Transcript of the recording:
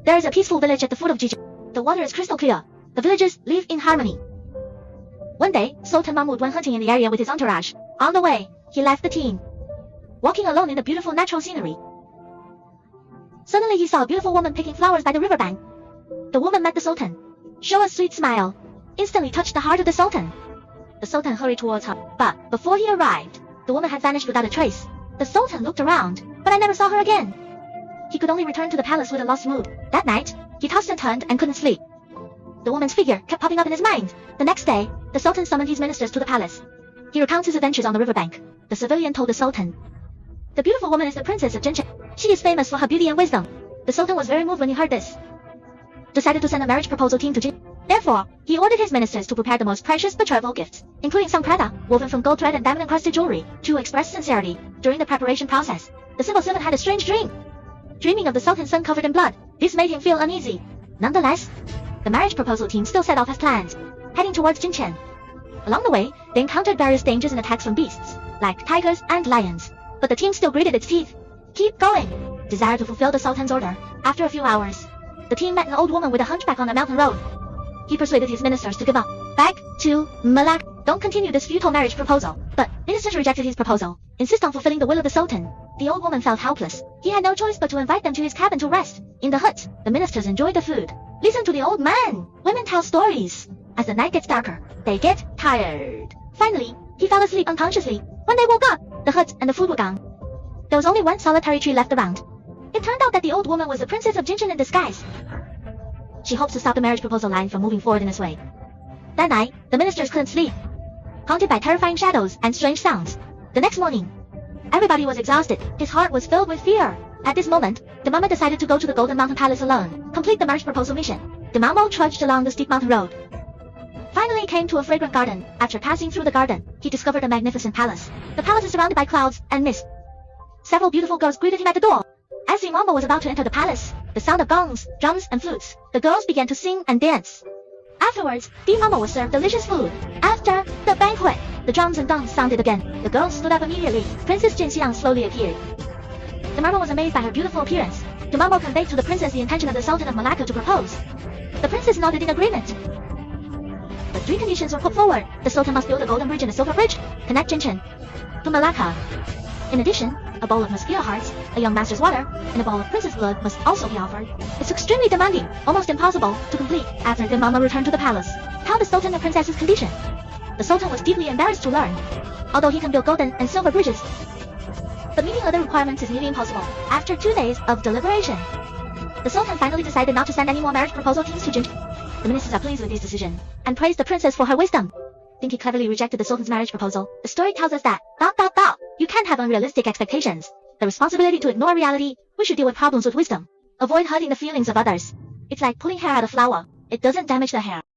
There is a peaceful village at the foot of Jijin. The water is crystal clear. The villagers live in harmony. One day, Sultan Mahmud went hunting in the area with his entourage. On the way, he left the team, walking alone in the beautiful natural scenery. Suddenly he saw a beautiful woman picking flowers by the riverbank. The woman met the Sultan, showed a sweet smile, instantly touched the heart of the Sultan. The Sultan hurried towards her, but before he arrived, the woman had vanished without a trace. The Sultan looked around, but I never saw her again. He could only return to the palace with a lost mood. That night, he tossed and turned and couldn't sleep. The woman's figure kept popping up in his mind. The next day, the Sultan summoned his ministers to the palace. He recounts his adventures on the riverbank. The civilian told the Sultan, "The beautiful woman is the princess of Jinchen. She is famous for her beauty and wisdom." The Sultan was very moved when he heard this. Decided to send a marriage proposal team to Jin. Therefore, he ordered his ministers to prepare the most precious betrothal gifts, including some prada, woven from gold thread and diamond-encrusted jewelry, to express sincerity. During the preparation process, the civil servant had a strange dream. Dreaming of the Sultan's son covered in blood, this made him feel uneasy. Nonetheless, the marriage proposal team still set off as planned, heading towards Jinchen. Along the way, they encountered various dangers and attacks from beasts, like tigers and lions. But the team still gritted its teeth. Keep going! Desire to fulfill the Sultan's order. After a few hours, the team met an old woman with a hunchback on a mountain road. He persuaded his ministers to give up. Back to Malacca. Don't continue this futile marriage proposal. But ministers rejected his proposal, insist on fulfilling the will of the Sultan. The old woman felt helpless. He had no choice but to invite them to his cabin to rest. In the hut, the ministers enjoyed the food. Listen to the old man. Women tell stories. As the night gets darker, they get tired. Finally, he fell asleep unconsciously. When they woke up, the hut and the food were gone. There was only one solitary tree left around. It turned out that the old woman was the princess of Jinchen in disguise. She hopes to stop the marriage proposal line from moving forward in this way. That night, the ministers couldn't sleep, haunted by terrifying shadows and strange sounds. The next morning, everybody was exhausted. His heart was filled with fear. At this moment, the Mama decided to go to the Golden Mountain Palace alone, complete the marriage proposal mission. The Mamo trudged along the steep mountain road. Finally came to a fragrant garden. After passing through the garden, he discovered a magnificent palace. The palace is surrounded by clouds and mist. Several beautiful girls greeted him at the door. As the Mamo was about to enter the palace, the sound of gongs, drums, and flutes, the girls began to sing and dance. Afterwards, the Mamo was served delicious food. After the banquet, the drums and gongs sounded again. The girls stood up immediately. Princess Jinxiang slowly appeared. The Mamo was amazed by her beautiful appearance. The Mamo conveyed to the princess the intention of the Sultan of Malacca to propose. The princess nodded in agreement. But 3 conditions were put forward. The Sultan must build a golden bridge and a silver bridge, connect Jinchen to Malacca. In addition, a bowl of mosquito hearts, a young master's water, and a bowl of princess blood must also be offered. It's extremely demanding, almost impossible to complete. After the Mama returned to the palace, tell the Sultan the princess's condition. The Sultan was deeply embarrassed to learn, although he can build golden and silver bridges, but meeting other requirements is nearly impossible. After 2 days of deliberation, the Sultan finally decided not to send any more marriage proposal teams to Jinchen. The ministers are pleased with his decision, and praised the princess for her wisdom. Think he cleverly rejected the Sultan's marriage proposal. The story tells us that, you can't have unrealistic expectations. The responsibility to ignore reality. We should deal with problems with wisdom. Avoid hurting the feelings of others. It's like pulling hair out of flour. It doesn't damage the hair.